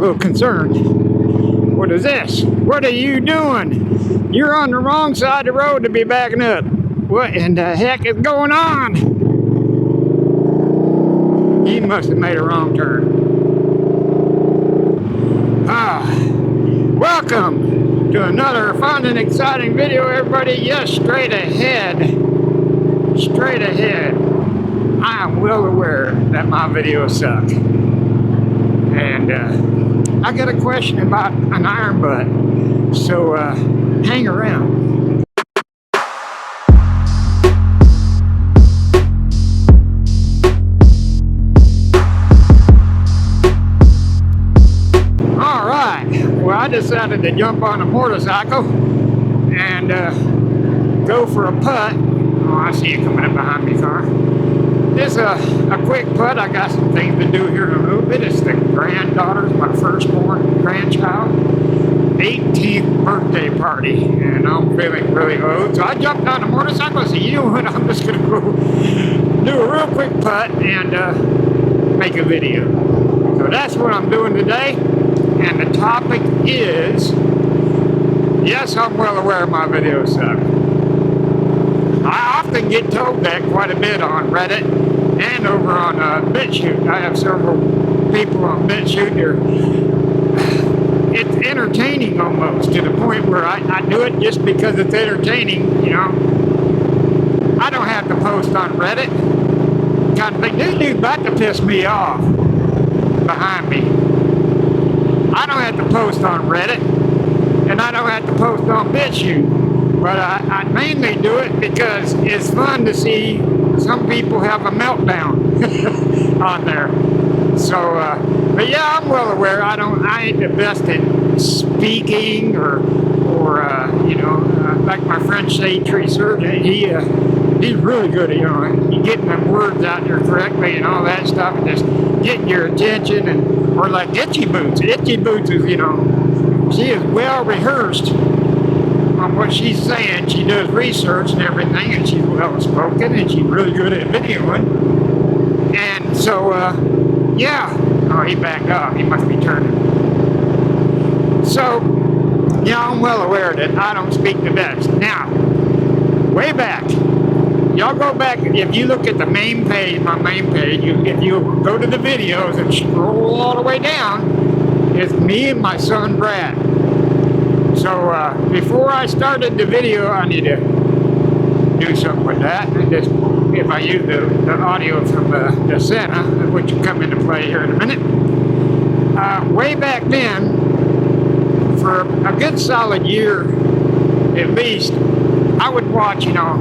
little concerned. What is this? What are you doing? You're on the wrong side of the road to be backing up. What in the heck is going on? He must have made a wrong turn. Welcome to another fun and exciting video, everybody. Yes, straight ahead. Straight ahead. I am well aware that my videos suck. And I got a question about an iron butt. So hang around. Well, I decided to jump on a motorcycle and go for a putt. Oh, I see you coming up behind me, car. This is a quick putt. I got some things to do here in a little bit. It's the granddaughter's, my firstborn grandchild, 18th birthday party, and I'm feeling really old. So I jumped on a motorcycle and said, you know what, I'm just going to go do a real quick putt and make a video. So that's what I'm doing today. And the topic is, yes, I'm well aware my videos suck. I often get told that quite a bit on Reddit and over on BitChute. I have several people on BitChute here. It's entertaining almost, to the point where I do it just because it's entertaining, you know. I don't have to post on Reddit. Kind of thing. This dude's about to piss me off behind me. I don't have to post on Reddit, and I don't have to post on BitChute, but I mainly do it because it's fun to see some people have a meltdown on there. So, but yeah, I'm well aware. I ain't the best at speaking or you know, like my friend Shadetree Surgeon. He's really good at, you know, getting them words out there correctly and all that stuff, and just getting your attention. And or like Itchy Boots. Itchy Boots is, you know, she is well rehearsed on what she's saying. She does research and everything, and she's well spoken, and she's really good at videoing. And so, yeah. Oh, he backed off. He must be turning. So, yeah, I'm well aware that I don't speak the best. Now, way back, y'all go back, if you look at the main page, my main page, if you go to the videos and scroll all the way down, it's me and my son Brad. So before I started the video, I need to do something with that. And just, if I use the audio from the Santa, which will come into play here in a minute. Way back then, for a good solid year at least, I would watch, you know,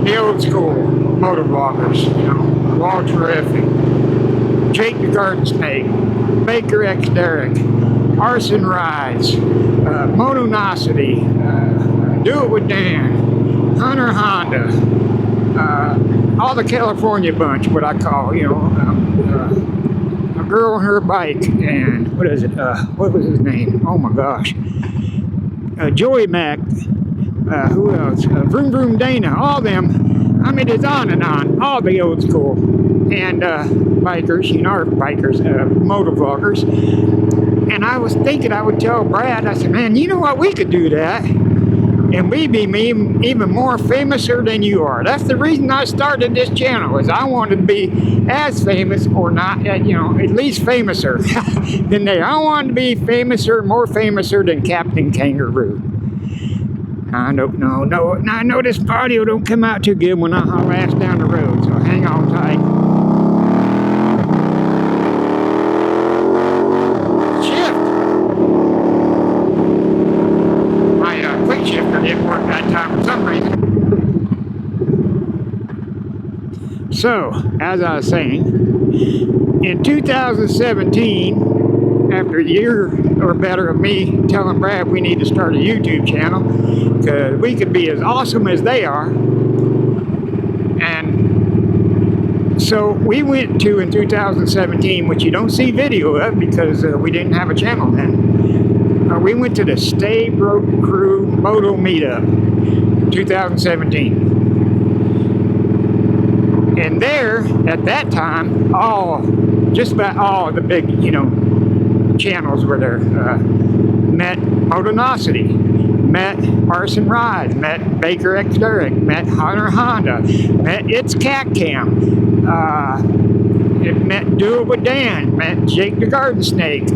the old school motor vloggers, you know, Walter Terrific, Jake the Garden Snake, Baker X Derek, Arson Rides, Mononosity, Do It With Dan, Hunter Honda, all the California bunch, what I call, you know, a girl on her bike, and what is it? What was his name? Oh my gosh, Joey Mac. Who else? Vroom Vroom Dana, all them. I mean, it's on and on. All the old school. And bikers, you know, or bikers, motor vloggers. And I was thinking I would tell Brad, I said, man, you know what? We could do that. And we'd be even more famouser than you are. That's the reason I started this channel, is I wanted to be as famous, or not, you know, at least famouser than they. I wanted to be famouser, more famouser than Captain Kangaroo. I don't know. No, I know this audio don't come out too good when I haul ass down the road, so hang on tight. Shift. My quick shifter didn't work that time for some reason. So, as I was saying, in 2017, after a year or better of me telling Brad we need to start a YouTube channel because we could be as awesome as they are. And so we went to, in 2017, which you don't see video of because we didn't have a channel then, we went to the Stay Broke Crew Moto Meetup 2017. And there, at that time, just about all the big, you know, channels were there. Met Modonosity, met Arson Rides, met Baker X Derrick, met Hunter Honda, met It's Cat Cam, it met Do It With Dan, met Jake the Garden Snake,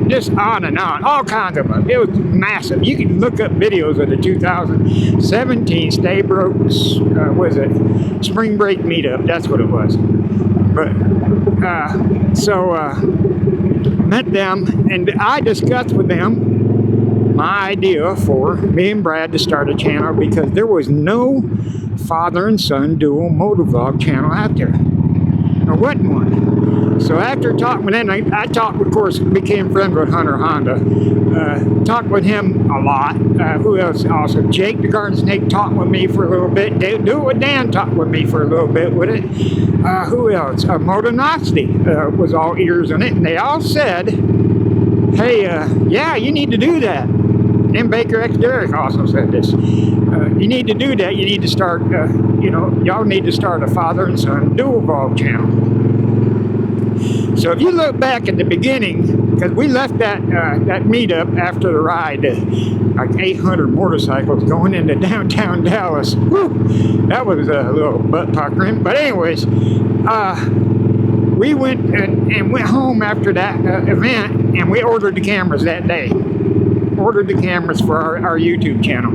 just on and on, all kinds of them. It was massive. You can look up videos of the 2017 Stay Broke, was it Spring Break Meetup? That's what it was. But met them, and I discussed with them my idea for me and Brad to start a channel because there was no father and son dual motovlog channel out there. There wasn't one. So after talking with him, I talked, of course, became friends with Hunter Honda. Talked with him a lot. Who else? Also, Jake the Garden Snake talked with me for a little bit. Do It With Dan talked with me for a little bit with it. Who else? Modonosity was all ears on it, and they all said, "Hey, yeah, you need to do that." And Baker X Derrick also said this. You need to do that. You need to start. Y'all need to start a father and son dual vlog channel. So if you look back at the beginning, because we left that meetup after the ride, like 800 motorcycles going into downtown Dallas. Whew, that was a little butt puckering. But anyways, we went and went home after that event, and we ordered the cameras that day. Ordered the cameras for our YouTube channel.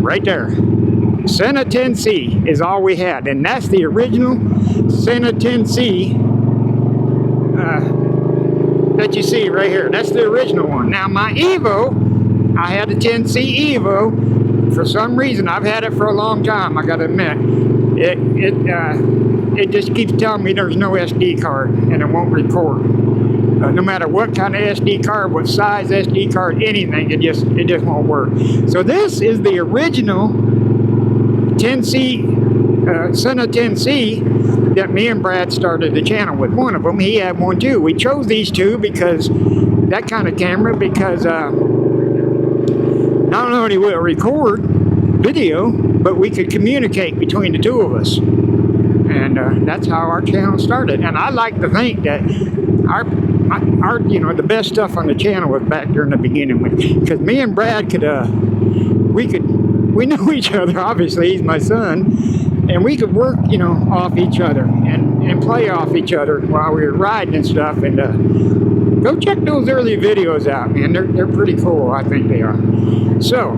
Right there. Senna 10C is all we had, and that's the original Senna 10C that you see right here. That's the original one. Now my Evo, I had a 10C Evo. For some reason, I've had it for a long time, I gotta admit. It just keeps telling me there's no SD card and it won't record. No matter what kind of SD card, what size SD card, anything, it just won't work. So this is the original 10C, Senna 10C that me and Brad started the channel with. One of them, he had one too. We chose these two because that kind of camera, because not only will it record video, but we could communicate between the two of us. And that's how our channel started. And I like to think that our the best stuff on the channel was back there in the beginning, because me and Brad we know each other. Obviously, he's my son, and we could work, off each other and play off each other while we were riding and stuff. And go check those early videos out, man. They're pretty cool. I think they are. So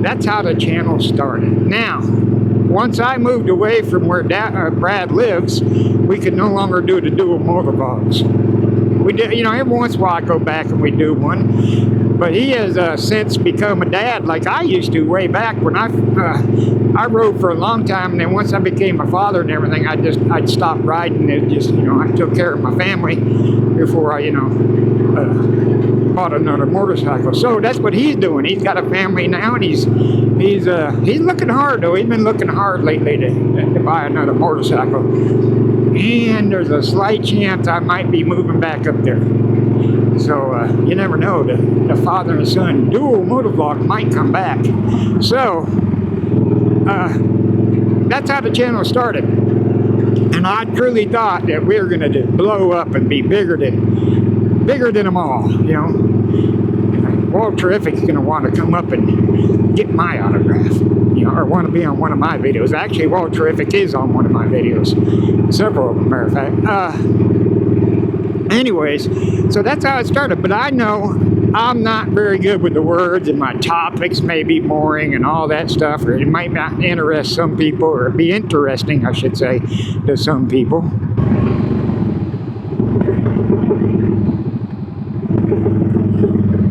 that's how the channel started. Now, once I moved away from where Brad lives, we could no longer do the dual motovlogs. We did, every once in a while I go back and we do one. But he has since become a dad like I used to way back when I rode for a long time, and then once I became a father and everything, I'd stop riding. It just, I took care of my family before I, bought another motorcycle. So that's what he's doing. He's got a family now, and he's looking hard though. He's been looking hard lately to buy another motorcycle. And there's a slight chance I might be moving back up there. So you never know. The father and son dual motovlog might come back. So that's how the channel started. And I truly thought that we were going to just blow up and be bigger than them all. World Terrific is going to want to come up and get my autograph, or want to be on one of my videos. Actually, World Terrific is on one of my videos, several of them, matter of fact. Anyways, so that's how it started. But I know I'm not very good with the words, and my topics may be boring and all that stuff, or it might not interest some people, or be interesting, I should say, to some people.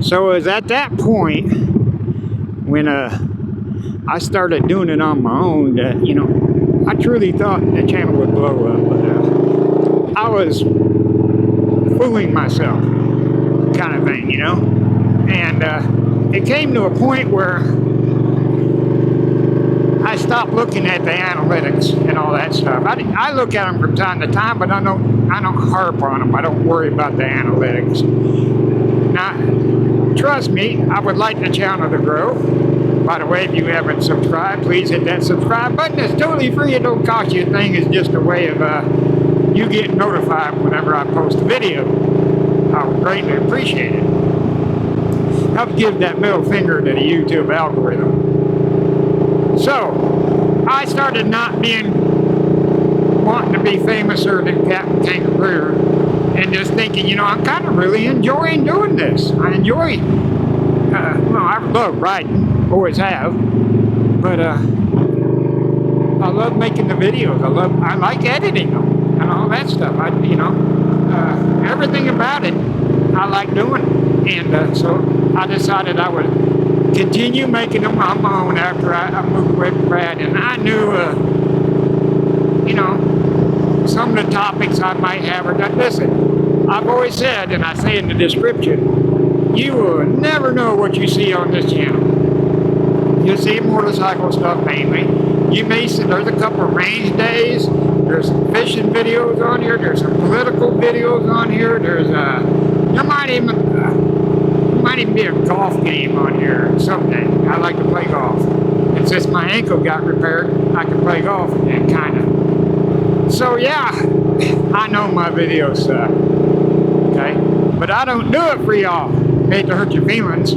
So it was at that point when I started doing it on my own that, I truly thought the channel would blow up. But I was fooling myself kind of thing, And it came to a point where I stopped looking at the analytics and all that stuff. I look at them from time to time, but I don't harp on them. I don't worry about the analytics. Now, trust me, I would like the channel to grow. By the way, if you haven't subscribed, please hit that subscribe button. It's totally free. It don't cost you a thing. It's just a way of you get notified whenever I post a video. I would greatly appreciate it. Help give that middle finger to the YouTube algorithm. So, I started not wanting to be famous or the Captain Kangaroo, and just thinking, you know, I'm kind of really enjoying doing this. I enjoy, well, I love writing, always have, but I love making the videos. I like editing them and all that stuff. Everything about it, I like doing. And so I decided I would continue making them on my own after I moved away from Brad. And I knew, you know, some of the topics I might have are done. Listen, I've always said, and I say in the description, you will never know what you see on this channel. You'll see motorcycle stuff mainly. You may see, there's a couple of range days, there's some fishing videos on here, there's some political videos on here, there might even be a golf game on here someday. I like to play golf. And since my ankle got repaired, I can play golf again, kind of. So yeah, I know my videos suck, okay? But I don't do it for y'all. Hate to hurt your feelings.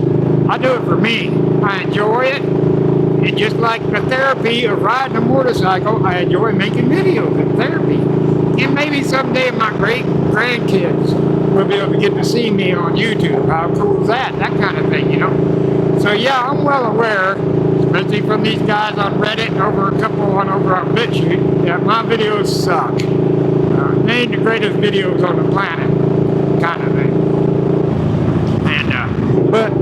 I do it for me. I enjoy it. And just like the therapy of riding a motorcycle, I enjoy making videos of therapy. And maybe someday my great-grandkids will be able to get to see me on YouTube. How cool is that? That kind of thing, you know? So yeah, I'm well aware, especially from these guys on Reddit and over a couple over on BitChute, that my videos suck. They ain't the greatest videos on the planet, kind of thing. And, but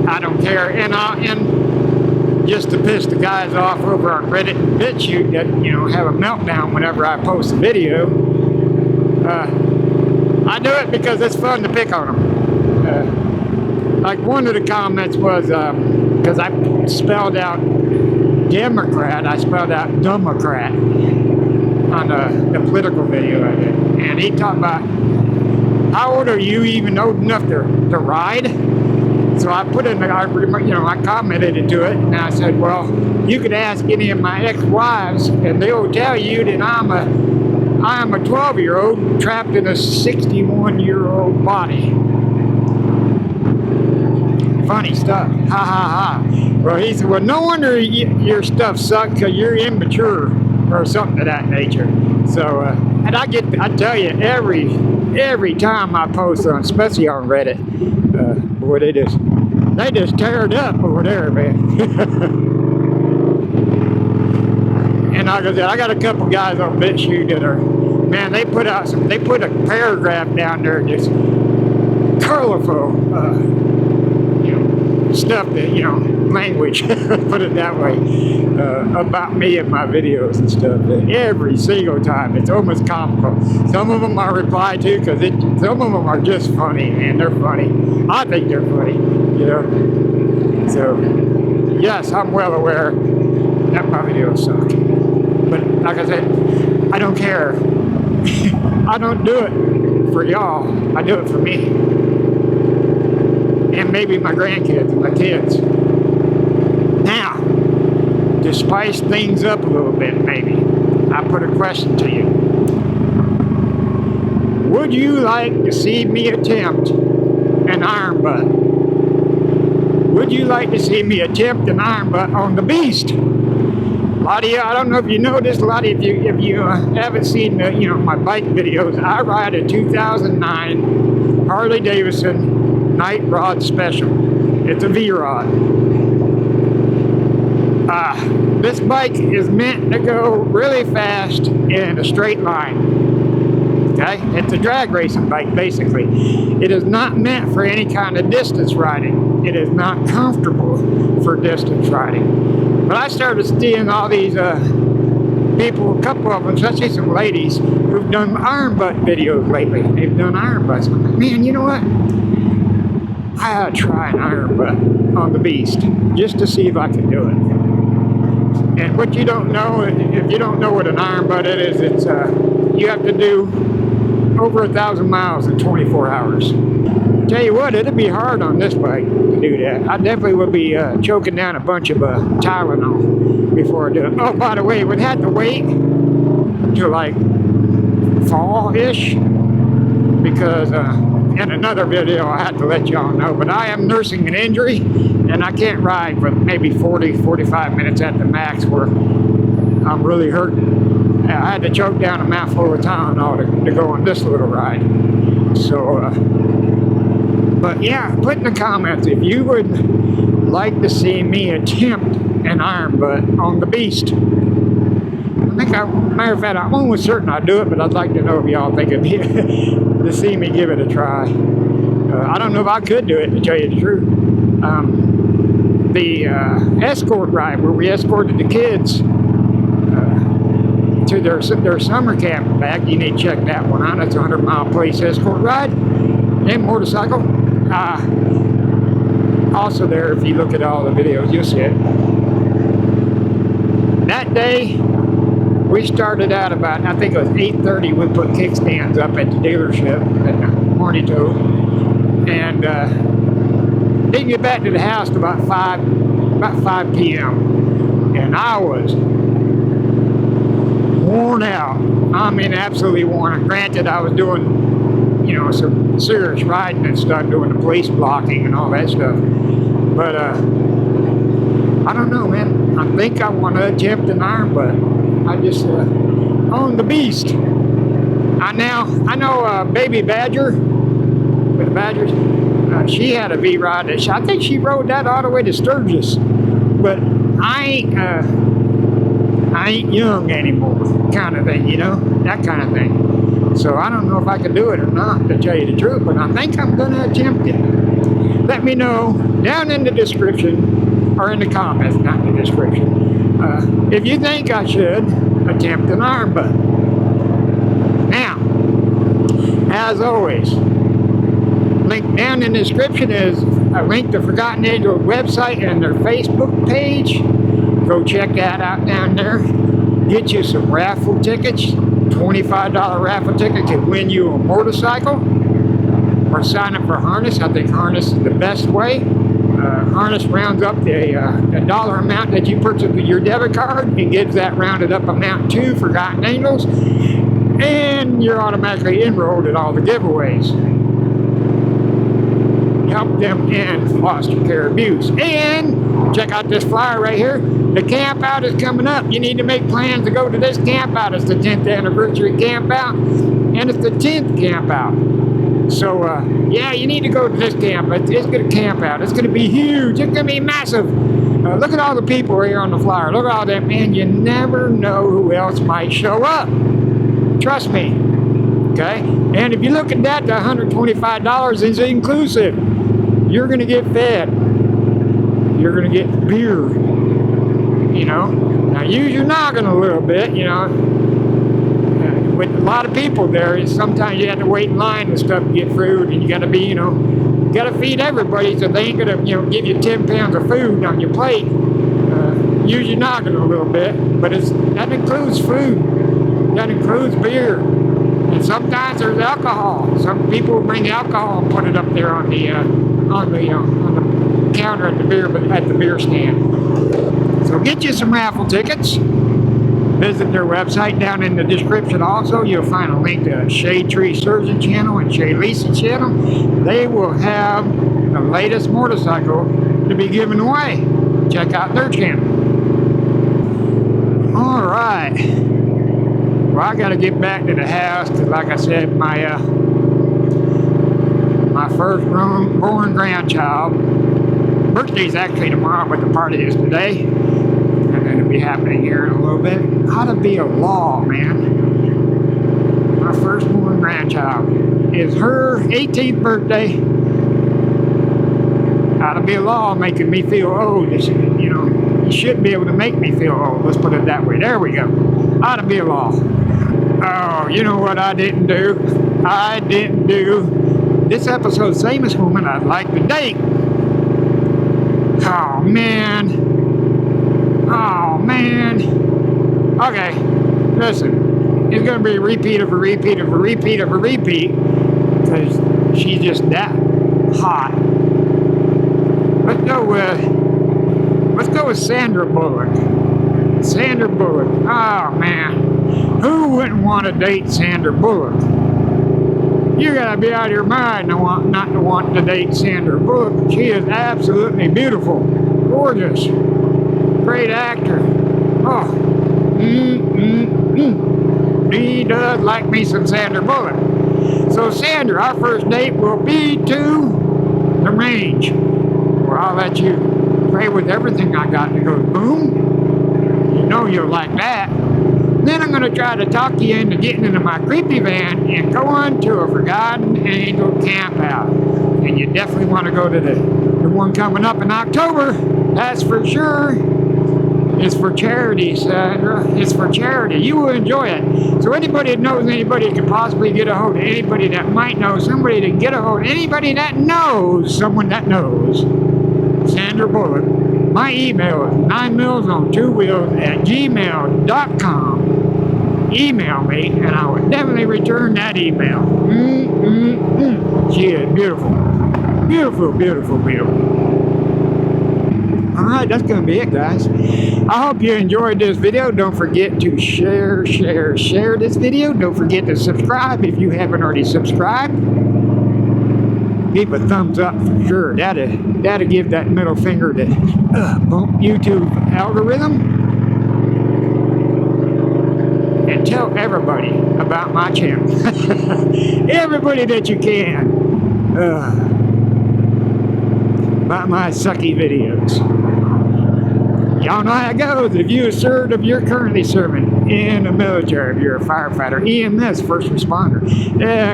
I don't care. And just to piss the guys off over on Reddit and BitChute that, you know, have a meltdown whenever I post a video, I do it because it's fun to pick on them. Like one of the comments was, because I spelled out Democrat, I spelled out Democrat on the political video I did. And he talked about, how old are you, even old enough to ride? So I put in, I commented into it, and I said, well, you could ask any of my ex-wives, and they'll tell you that I am a 12-year-old trapped in a 61-year-old body. Funny stuff. Ha ha ha. Well, he said, well, no wonder your stuff sucks because you're immature or something of that nature. So, and I tell you, every time I post on, especially on Reddit, boy, they just tear it up over there, man. And like I said, I got a couple guys on BitChute that are, man, they put a paragraph down there, just colorful, stuff that, language, put it that way, about me and my videos and stuff. Every single time, it's almost comical. Some of them I reply to because some of them are just funny, and they're funny. I think they're funny, So, yes, I'm well aware that my videos suck. But like I said, I don't care. I don't do it for y'all. I do it for me. And maybe my grandkids and my kids. Now, to spice things up a little bit, maybe, I put a question to you. Would you like to see me attempt an iron butt? Would you like to see me attempt an iron butt on the Beast? A lot of you, I don't know if you know this, a lot of you, if you haven't seen my bike videos, I ride a 2009 Harley Davidson Night Rod Special. It's a V-Rod. This bike is meant to go really fast in a straight line. Okay? It's a drag racing bike, basically. It is not meant for any kind of distance riding. It is not comfortable for distance riding. But I started seeing all these people, a couple of them, especially some ladies, who've done iron butt videos lately. They've done iron butts. I'm like, man, you know what? I ought to try an iron butt on the Beast, just to see if I can do it. And what you don't know, if you don't know what an iron butt is, it's you have to do over 1,000 miles in 24 hours. Tell you what, it'd be hard on this bike to do that. I definitely would be choking down a bunch of Tylenol before I do it. Oh, by the way, we'd have to wait till like fall-ish, because in another video I had to let y'all know, but I am nursing an injury and I can't ride for maybe 40-45 minutes at the max, where I'm really hurting. I had to choke down a mouthful of Tylenol to go on this little ride. So but yeah, put in the comments if you would like to see me attempt an iron butt on the beast. Matter of fact, I'm almost certain I'll do it, but I'd like to know if y'all think it'd be to see me give it a try. I don't know if I could do it, to tell you the truth. The escort ride where we escorted the kids to their summer camp back, you need to check that one out. That's a 100-mile place escort ride and motorcycle. Also there, if you look at all the videos, you'll see it. That day, we started out about, I think it was 8:30. We put kickstands up at the dealership at Martito, and didn't get back to the house till about 5 p.m. And I was worn out. I mean, absolutely worn out. Granted, I was doing, you know, some serious riding and stuff, doing the police blocking and all that stuff. But I don't know, man. I think I want to attempt an iron butt. I just own the beast. I know Baby Badger with the Badgers. She had a V-Rod. I think she rode that all the way to Sturgis. But I ain't young anymore, kind of thing, you know, that kind of thing. So I don't know if I can do it or not, to tell you the truth, but I think I'm going to attempt it. Let me know down in the description, or in the comments, not in the description, if you think I should attempt an iron butt. Now, as always, link down in the description is a link to Forgotten Angels website and their Facebook page. Go check that out down there. Get you some raffle tickets. $25 raffle ticket can win you a motorcycle. Or sign up for harness. I think harness is the best way. Harness rounds up the dollar amount that you purchase with your debit card and gives that rounded up amount to Forgotten Angels. And you're automatically enrolled in all the giveaways. Help them end foster care abuse. And check out this flyer right here. The camp out is coming up. You need to make plans to go to this camp out. It's the 10th anniversary camp out, and it's the 10th camp out. So yeah, you need to go to this camp. It's going to camp out. It's going to be huge. It's going to be massive. Look at all the people here on the flyer. Look at all that, man. You never know who else might show up. Trust me. Okay? And if you look at that, the $125 is inclusive. You're going to get fed. You're going to get beer. You know? Now use your noggin a little bit, you know. With a lot of people there, sometimes you have to wait in line and stuff to get food, and you got to be, you know, you got to feed everybody, so they ain't going to, you know, give you 10 pounds of food on your plate. Use your noggin a little bit, but that includes food. That includes beer. And sometimes there's alcohol. Some people bring alcohol and put it up there on the counter at the beer stand. So get you some raffle tickets. Visit their website down in the description. Also, you'll find a link to Shadetree Surgeon channel and Cheyleesi channel. They will have the latest motorcycle to be given away. Check out their channel. All right. Well, I got to get back to the house because, like I said, my first born grandchild birthday's actually tomorrow, but the party is today. And it'll be happening here in a little bit. Ought to be a law, man. My firstborn grandchild is her 18th birthday. Ought to be a law making me feel old. You know, you shouldn't be able to make me feel old. Let's put it that way. There we go. Ought to be a law. Oh, you know what I didn't do? I didn't do this episode's famous woman I'd like to date. Oh, man. Oh, man. Okay, listen. It's going to be a repeat of a repeat of a repeat of a repeat because she's just that hot. Let's go with Sandra Bullock. Sandra Bullock. Oh, man. Who wouldn't want to date Sandra Bullock? You gotta be out of your mind not to want to date Sandra Bullock. She is absolutely beautiful, gorgeous, great actor. Oh, he does like me some Sandra Bullock. So Sandra, our first date will be to the range, where I'll let you play with everything I got. It goes boom. You know you'll like that. Then I'm going to try to talk you into getting into my creepy van and going to a Forgotten Angel campout. And you definitely want to go to the one coming up in October. That's for sure. It's for charity, Sandra. It's for charity. You will enjoy it. So anybody that knows anybody that could possibly get a hold of anybody that might know somebody to get a hold of anybody that knows someone that knows Sandra Bullock. My email is 9millson2wheels@gmail.com. Email me, and I will definitely return that email. She is beautiful. Beautiful, beautiful, beautiful. Alright, that's going to be it, guys. I hope you enjoyed this video. Don't forget to share this video. Don't forget to subscribe if you haven't already subscribed. Give a thumbs up for sure. That'll give that middle finger to bump YouTube algorithm. And tell everybody about my channel. Everybody that you can. About my sucky videos. Y'all know how it goes. If you served, if you're currently serving in the military, if you're a firefighter, EMS, first responder,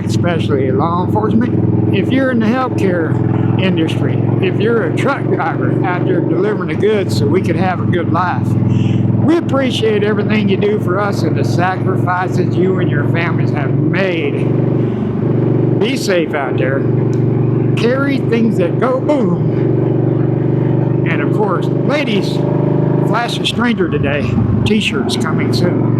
especially law enforcement, if you're in the healthcare industry, if you're a truck driver out there delivering the goods so we could have a good life, we appreciate everything you do for us and the sacrifices you and your families have made. Be safe out there. Carry things that go boom. And of course, ladies, Flash a Stranger today. T-shirts coming soon.